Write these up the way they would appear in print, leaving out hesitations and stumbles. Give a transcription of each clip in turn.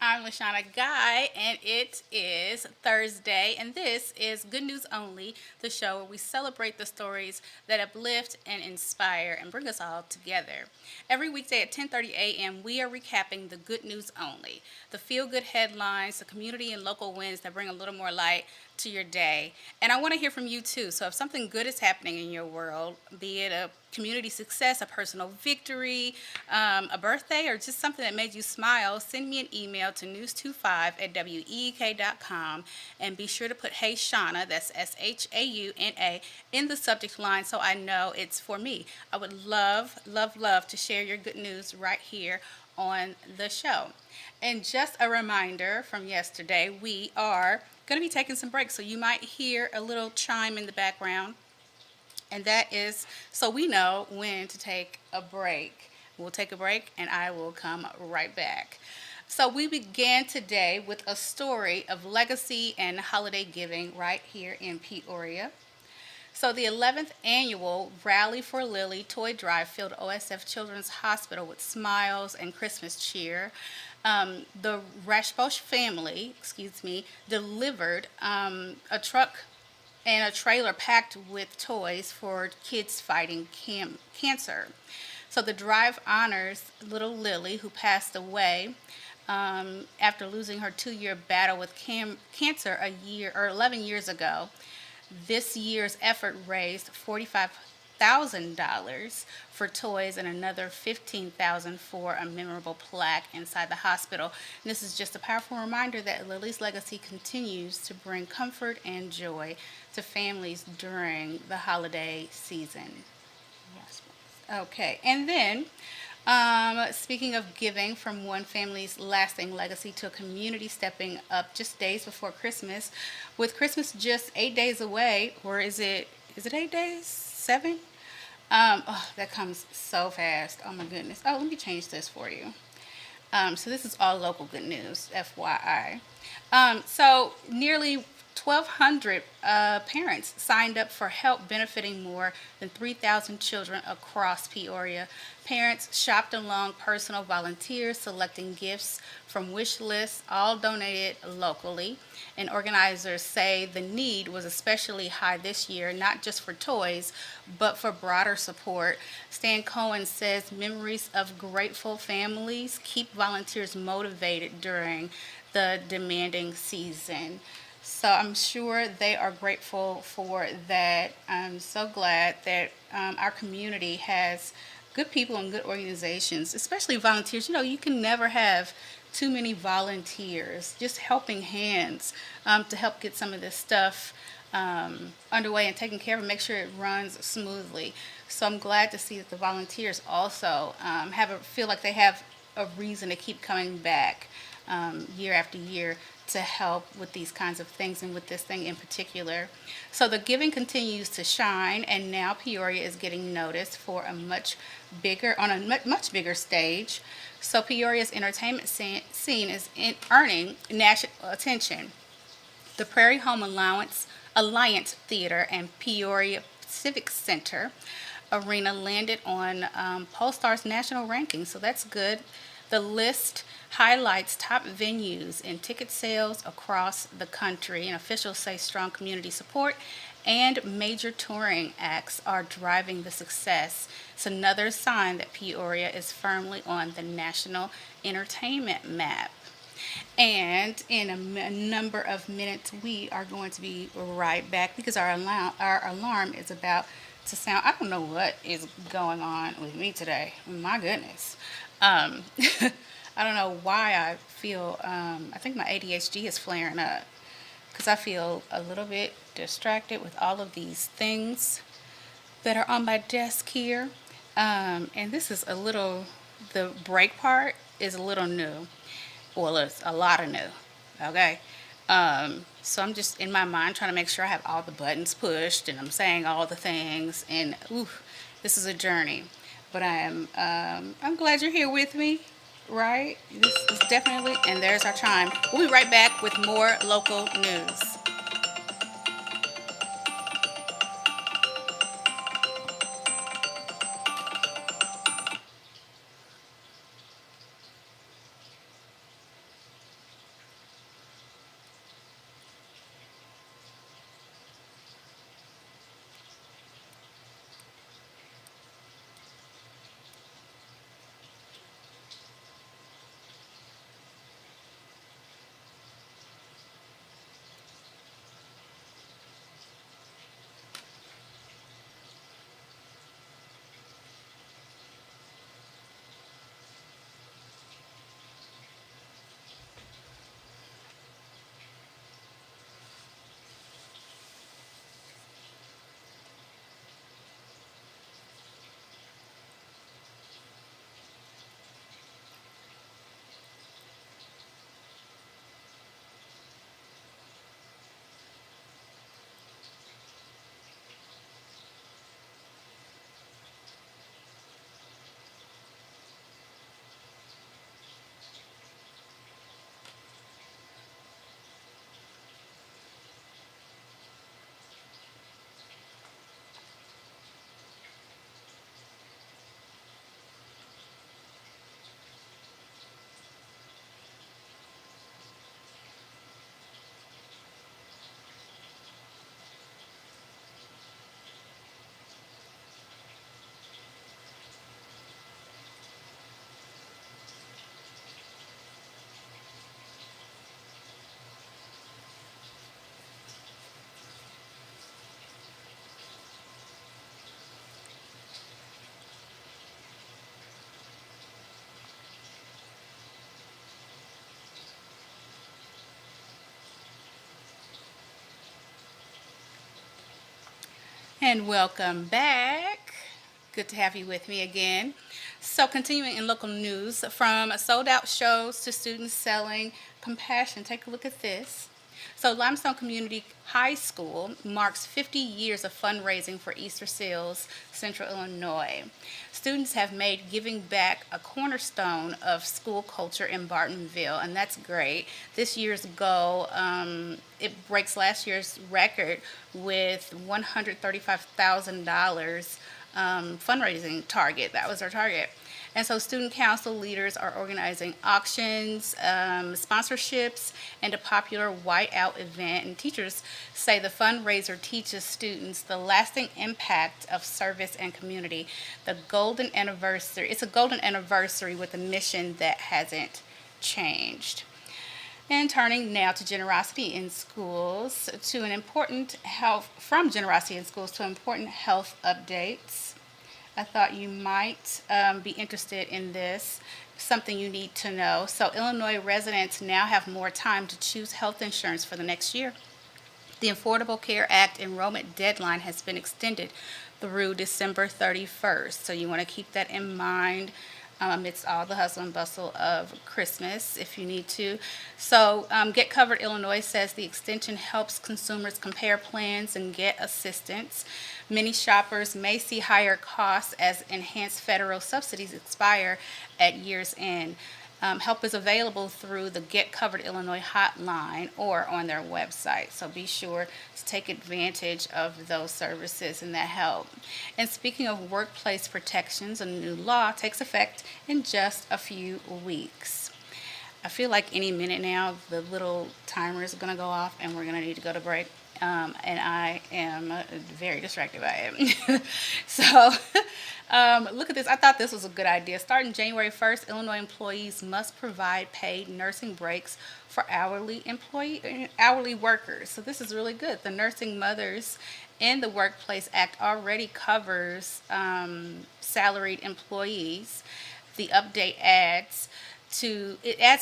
I'm Lashana Guy, and it is Thursday, and this is Good News Only, the show where we celebrate the stories that uplift and inspire and bring us all together. Every weekday at 10:30 a.m., we are recapping the Good News Only, the feel-good headlines, the community and local wins that bring a little more light to your day. And I want to hear from you too. So if something good is happening in your world, be it a community success, a personal victory, a birthday, or just something that made you smile, send me an email to news25@week.com and be sure to put Hey Shauna, that's SHAUNA, in the subject line so I know it's for me. I would love, love, love to share your good news right here on the show. And just a reminder from yesterday, we are going to be taking some breaks, so you might hear a little chime in the background, and that is so we know when to take a break. We'll take a break, and I will come right back. So we began today with a story of legacy and holiday giving right here in Peoria. So the 11th annual Rally for Lily toy drive filled OSF Children's Hospital with smiles and Christmas cheer. The Rashbosh family, delivered a truck and a trailer packed with toys for kids fighting cancer. So the drive honors little Lily, who passed away after losing her 2-year battle with cancer a year or 11 years ago. This year's effort raised $45,000 for toys and another $15,000 for a memorable plaque inside the hospital. And this is just a powerful reminder that Lily's legacy continues to bring comfort and joy to families during the holiday season. Yes. Okay, and then speaking of giving, from one family's lasting legacy to a community stepping up just days before Christmas, with Christmas just 8 days away, or is it 8 days? 7? Oh, that comes so fast. Oh my goodness. Oh, let me change this for you. So this is all local good news, FYI. So nearly 1,200 parents signed up for help benefiting more than 3,000 children across Peoria. Parents shopped along personal volunteers, selecting gifts from wish lists, all donated locally. And organizers say the need was especially high this year, not just for toys, but for broader support. Stan Cohen says memories of grateful families keep volunteers motivated during the demanding season. So I'm sure they are grateful for that. I'm so glad that our community has good people and good organizations, especially volunteers. You know, you can never have too many volunteers, just helping hands to help get some of this stuff underway and taken care of and make sure it runs smoothly. So I'm glad to see that the volunteers also feel like they have a reason to keep coming back year after year to help with these kinds of things and with this thing in particular. So the giving continues to shine, and now Peoria is getting noticed for a much bigger stage. So Peoria's entertainment scene is earning national attention. The Prairie Home Alliance Theater and Peoria Civic Center Arena landed on Polestar's national ranking, so that's good. The list highlights top venues and ticket sales across the country, and officials say strong community support and major touring acts are driving the success. It's another sign that Peoria is firmly on the national entertainment map. And in a number of minutes, we are going to be right back because our alarm is about to sound. I don't know what is going on with me today. My goodness. I don't know why I feel, I think my ADHD is flaring up because I feel a little bit distracted with all of these things that are on my desk here. And this is the break part is a little new. Well, it's a lot of new, okay? So I'm just in my mind trying to make sure I have all the buttons pushed and I'm saying all the things, and this is a journey. But I'm glad you're here with me, right? This is definitely, and there's our chime. We'll be right back with more local news. And welcome back. Good to have you with me again. So, continuing in local news, from sold out shows to students selling compassion, take a look at this. So, Limestone Community High School marks 50 years of fundraising for Easter Seals, Central Illinois. Students have made giving back a cornerstone of school culture in Bartonville, and that's great. This year's goal, it breaks last year's record with $135,000 fundraising target. That was our target. And so student council leaders are organizing auctions, sponsorships, and a popular whiteout event. And teachers say the fundraiser teaches students the lasting impact of service and community. The golden anniversary, it's a golden anniversary with a mission that hasn't changed. And turning now to generosity in schools, to an important health, from generosity in schools to important health updates. I thought you might be interested in this, something you need to know. So, Illinois residents now have more time to choose health insurance for the next year. The Affordable Care Act enrollment deadline has been extended through December 31st. So, you want to keep that in mind amidst all the hustle and bustle of Christmas if you need to. So, Get Covered Illinois says the extension helps consumers compare plans and get assistance. Many shoppers may see higher costs as enhanced federal subsidies expire at year's end. Help is available through the Get Covered Illinois hotline or on their website. So be sure to take advantage of those services and that help. And speaking of workplace protections, a new law takes effect in just a few weeks. I feel like any minute now the little timer is going to go off and we're going to need to go to break. And I am very distracted by it. So, look at this. I thought this was a good idea. Starting January 1st, Illinois employees must provide paid nursing breaks for hourly workers. So this is really good. The Nursing Mothers in the Workplace Act already covers salaried employees. The update adds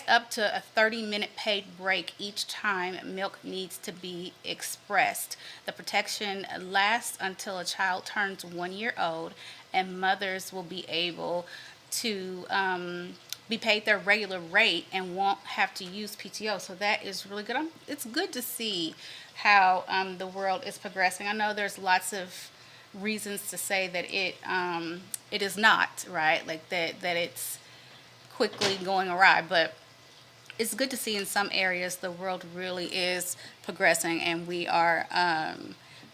up to a 30-minute paid break each time milk needs to be expressed. The protection lasts until a child turns 1 year old, and mothers will be able to be paid their regular rate and won't have to use PTO. So that is really good. It's good to see how the world is progressing. I know there's lots of reasons to say that it is not, right? Like that it's quickly going awry, but it's good to see in some areas the world really is progressing, and we are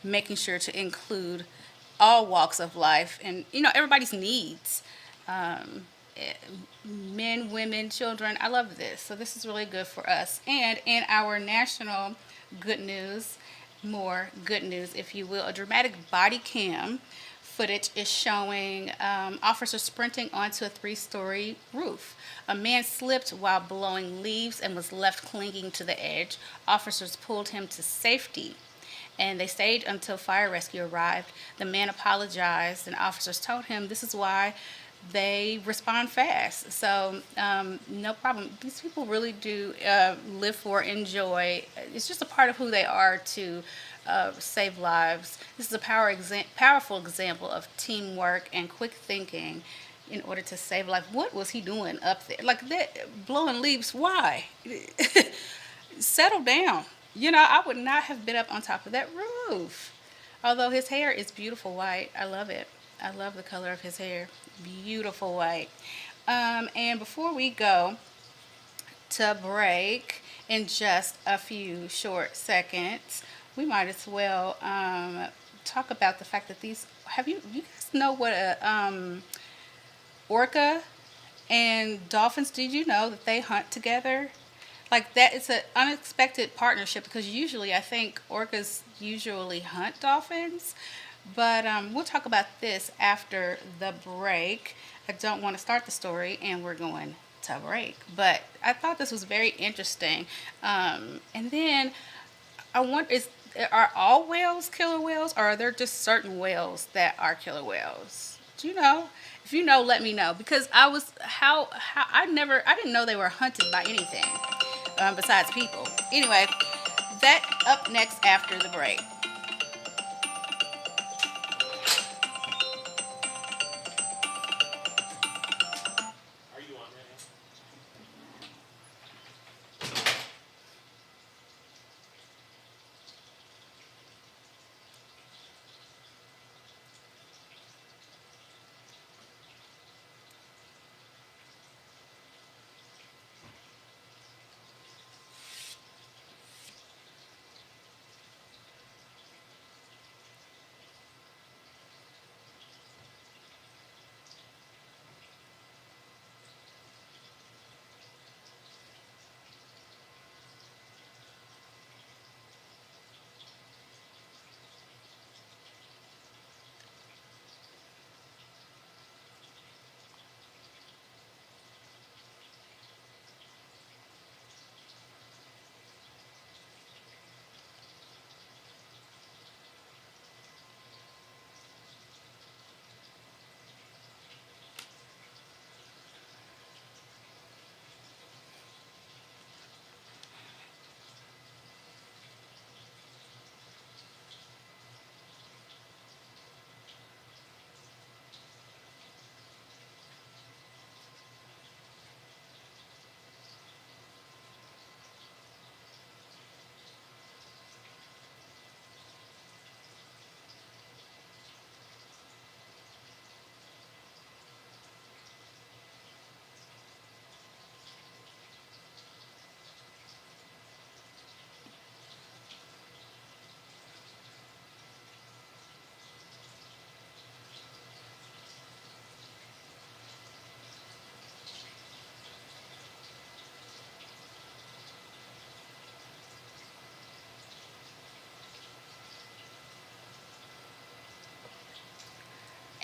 making sure to include all walks of life and everybody's needs, men, women, children. I love this. So this is really good for us. And in our national good news, more good news, if you will, a dramatic body cam footage is showing officers sprinting onto a 3-story roof. A man slipped while blowing leaves and was left clinging to the edge. Officers pulled him to safety, and they stayed until fire rescue arrived. The man apologized, and officers told him this is why they respond fast. So no problem. These people really do live for, enjoy. It's just a part of who they are to save lives. This is a powerful example of teamwork and quick thinking in order to save life. What was he doing up there? Like that, blowing leaves, why? Settle down. I would not have been up on top of that roof. Although his hair is beautiful white. I love it. I love the color of his hair. Beautiful white. And before we go to break in just a few short seconds, we might as well talk about the fact that you guys know what a orca and dolphins, did you know that they hunt together? Like that, it's an unexpected partnership because usually I think orcas usually hunt dolphins, but we'll talk about this after the break. I don't want to start the story and we're going to break, but I thought this was very interesting. And then are all whales killer whales, or are there just certain whales that are killer whales? Do you know? If you know, let me know, because I didn't know they were hunted by anything besides people. Anyway, that up next after the break.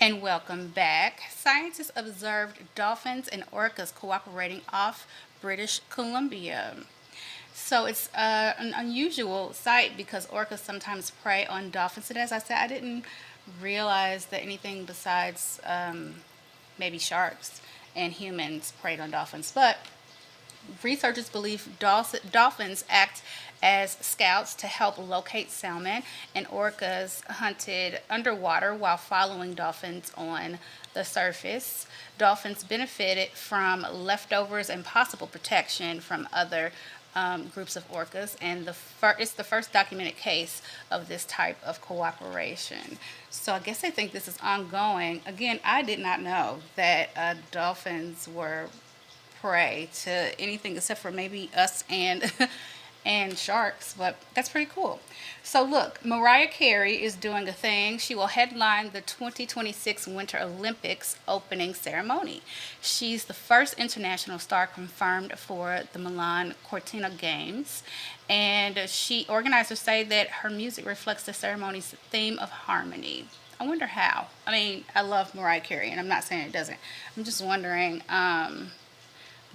And welcome back. Scientists observed dolphins and orcas cooperating off British Columbia. So it's an unusual sight because orcas sometimes prey on dolphins. And as I said, I didn't realize that anything besides maybe sharks and humans preyed on dolphins. But researchers believe dolphins act as scouts to help locate salmon, and orcas hunted underwater while following dolphins on the surface. Dolphins benefited from leftovers and possible protection from other groups of orcas, and it's the first documented case of this type of cooperation. So I guess they think this is ongoing. Again, I did not know that dolphins were prey to anything except for maybe us and and sharks, but that's pretty cool. So look, Mariah Carey is doing a thing. She will headline the 2026 Winter Olympics opening ceremony. She's the first international star confirmed for the Milan Cortina Games, and organizers say that her music reflects the ceremony's theme of harmony. I wonder how. I mean, I love Mariah Carey, and I'm not saying it doesn't. I'm just wondering,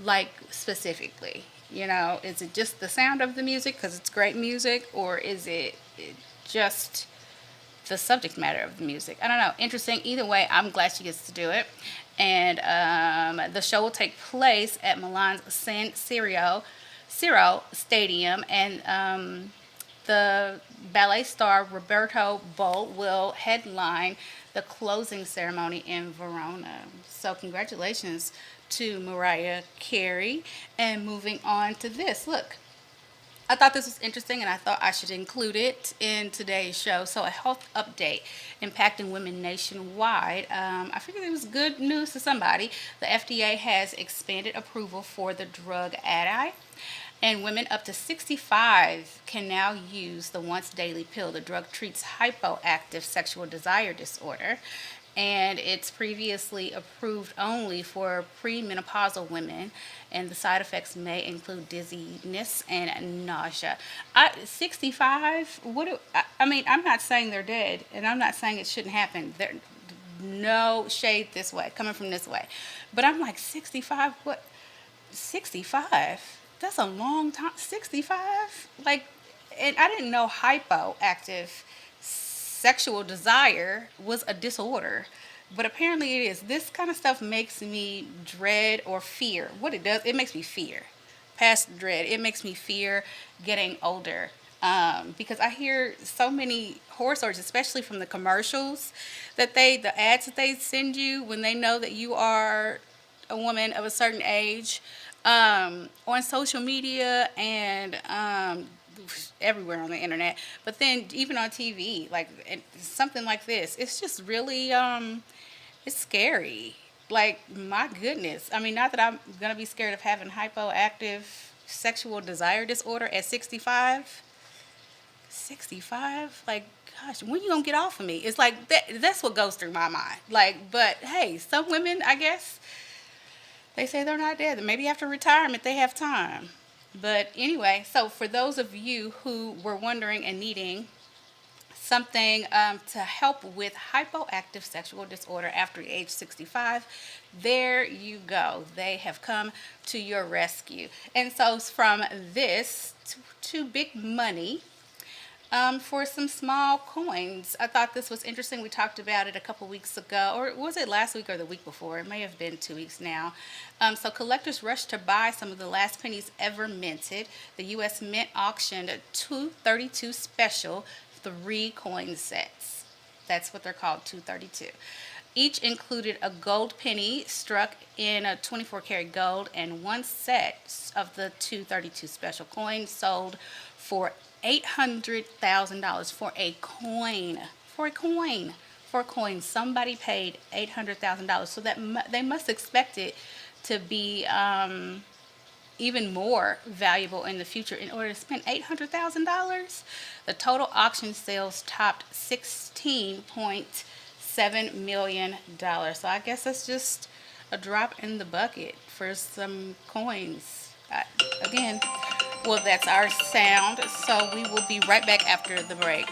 like specifically, is it just the sound of the music because it's great music, or is it just the subject matter of the music? I don't know. Interesting. Either way, I'm glad she gets to do it. And the show will take place at Milan's San Siro Stadium, and the ballet star Roberto Boll will headline the closing ceremony in Verona. So congratulations to Mariah Carey. And moving on to this, look, I thought this was interesting and I thought I should include it in today's show. So a health update impacting women nationwide. I figured it was good news to somebody. The FDA has expanded approval for the drug Adi, and women up to 65 can now use the once daily pill. The drug treats hypoactive sexual desire disorder, and it's previously approved only for premenopausal women, and the side effects may include dizziness and nausea. 65, I mean, I'm not saying they're dead, and I'm not saying it shouldn't happen. There, no shade this way, coming from this way. But I'm like, 65, what? 65? That's a long time. 65? Like, and I didn't know hypoactive sexual desire was a disorder, but apparently it is. This kind of stuff makes me dread or fear. What it does, it makes me fear. Past dread, it makes me fear getting older. Because I hear so many horror stories, especially from the commercials the ads that they send you when they know that you are a woman of a certain age, on social media and everywhere on the internet, but then even on TV, like something like this, it's just really it's scary. Like, my goodness. I mean, not that I'm gonna be scared of having hypoactive sexual desire disorder at 65. 65, like, gosh, when you gonna get off of me? It's like that's what goes through my mind. Like, but hey, some women, I guess, they say they're not dead. Maybe after retirement they have time. But anyway, so for those of you who were wondering and needing something to help with hypoactive sexual disorder after age 65, there you go. They have come to your rescue. And so from this to big money, for some small coins. I thought this was interesting. We talked about it a couple weeks ago, or was it last week or the week before? It may have been 2 weeks now. So collectors rushed to buy some of the last pennies ever minted. The U.S. Mint auctioned 232 special 3 coin sets. That's what they're called, 232. Each included a gold penny struck in a 24-karat gold, and one set of the 232 special coins sold for $800,000 for a coin. For a coin. For a coin. Somebody paid $800,000. So that they must expect it to be even more valuable in the future in order to spend $800,000. The total auction sales topped $16.7 million. So I guess that's just a drop in the bucket for some coins. Again, well, that's our sound, so we will be right back after the break.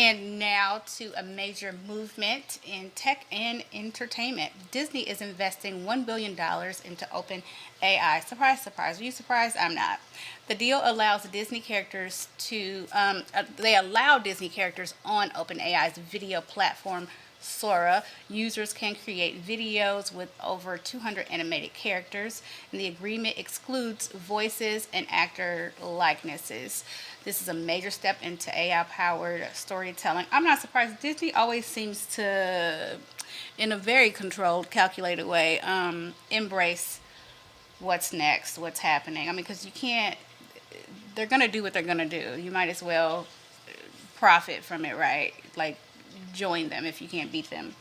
And now to a major movement in tech and entertainment. Disney is investing $1 billion into open AI. Surprise, surprise. Are you surprised? I'm not. The deal allows Disney characters to, they allow Disney characters on OpenAI's video platform Sora. Users can create videos with over 200 animated characters, and the agreement excludes voices and actor likenesses. This is a major step into AI powered storytelling. I'm not surprised. Disney always seems to, in a very controlled, calculated way, embrace what's next, what's happening. I mean, because you can't, they're going to do what they're going to do. You might as well profit from it, right? Like, join them if you can't beat them.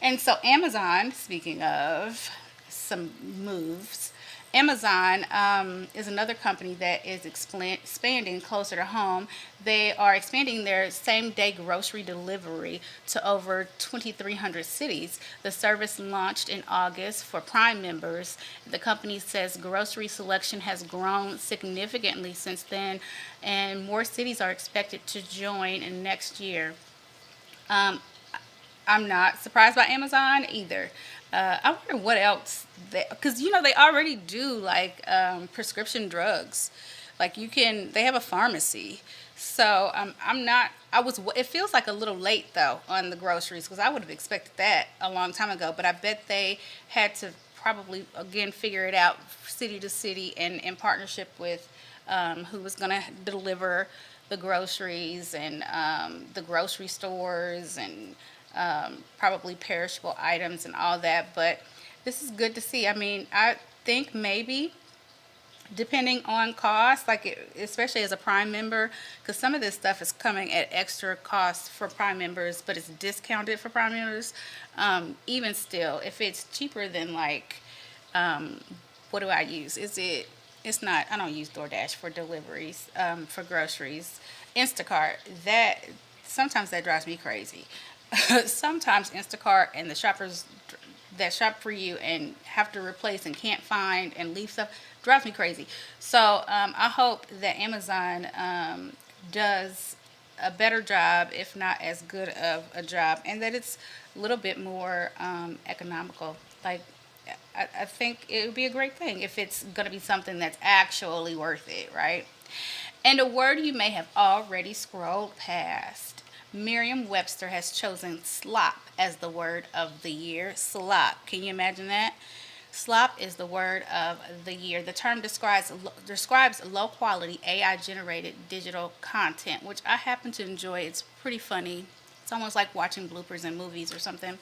And so Amazon, speaking of some moves, Amazon is another company that is expanding closer to home. They are expanding their same-day grocery delivery to over 2,300 cities. The service launched in August for Prime members. The company says grocery selection has grown significantly since then, and more cities are expected to join in next year. Um, I'm not surprised by Amazon either. I wonder what else because they already do like prescription drugs. Like they have a pharmacy. So I'm not. I was. It feels like a little late though on the groceries because I would have expected that a long time ago. But I bet they had to probably again figure it out city to city and in partnership with who was going to deliver the groceries and the grocery stores and probably perishable items and all that. But this is good to see. I mean, I think maybe depending on cost, especially as a Prime member, because some of this stuff is coming at extra cost for Prime members, but it's discounted for Prime members. Even still, if it's cheaper than what do I use? It's not, I don't use DoorDash for deliveries, for groceries. Instacart, sometimes that drives me crazy. Sometimes Instacart and the shoppers that shop for you and have to replace and can't find and leave stuff drives me crazy. So I hope that Amazon does a better job, if not as good of a job, and that it's a little bit more economical. Like, I think it would be a great thing if it's going to be something that's actually worth it, right? And a word you may have already scrolled past. Merriam-Webster has chosen slop as the word of the year. Slop. Can you imagine that? Slop is the word of the year. The term describes low quality AI generated digital content, which I happen to enjoy. It's pretty funny. It's almost like watching bloopers in movies or something.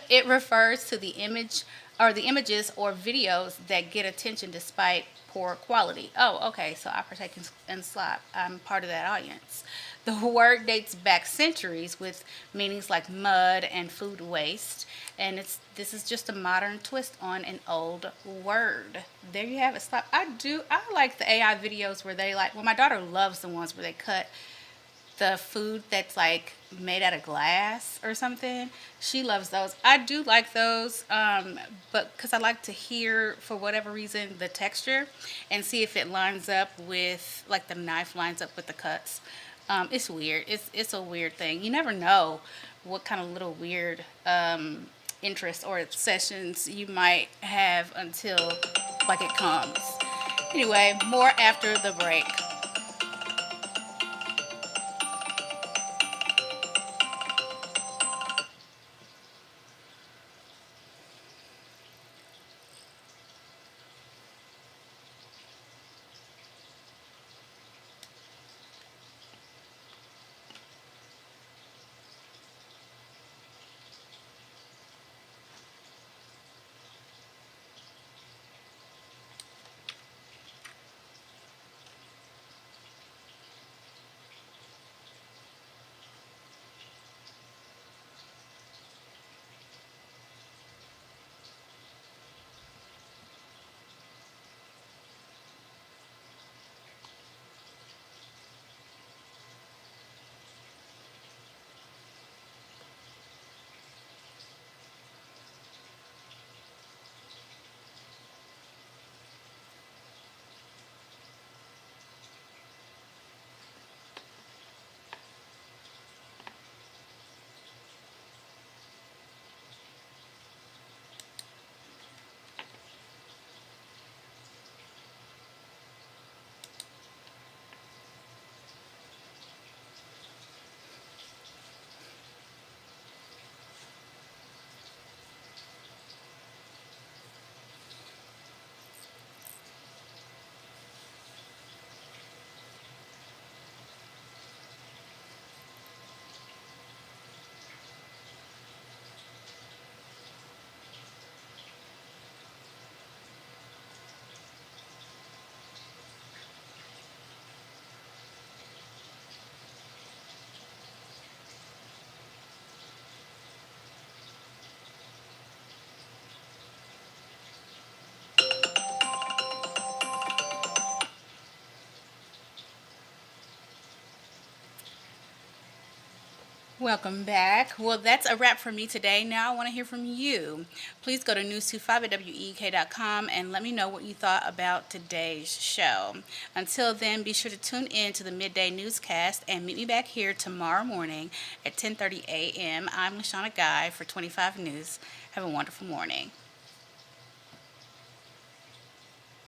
It refers to the images or videos that get attention despite poor quality. Oh, okay. So I partake in slop. I'm part of that audience. The word dates back centuries with meanings like mud and food waste, and this is just a modern twist on an old word. There you have it. Slop. I like the AI videos where my daughter loves the ones where they cut the food that's like made out of glass or something. She loves those. I do like those, but because I like to hear, for whatever reason, the texture and see if it lines up with, like the knife lines up with the cuts. It's weird. It's a weird thing. You never know what kind of little weird interests or sessions you might have until it comes. Anyway, more after the break. Welcome back. Well, that's a wrap for me today. Now I want to hear from you. Please go to news25 at WEEK.com and let me know what you thought about today's show. Until then, be sure to tune in to the midday newscast and meet me back here tomorrow morning at 10:30 a.m. I'm Lashana Guy for 25 News. Have a wonderful morning.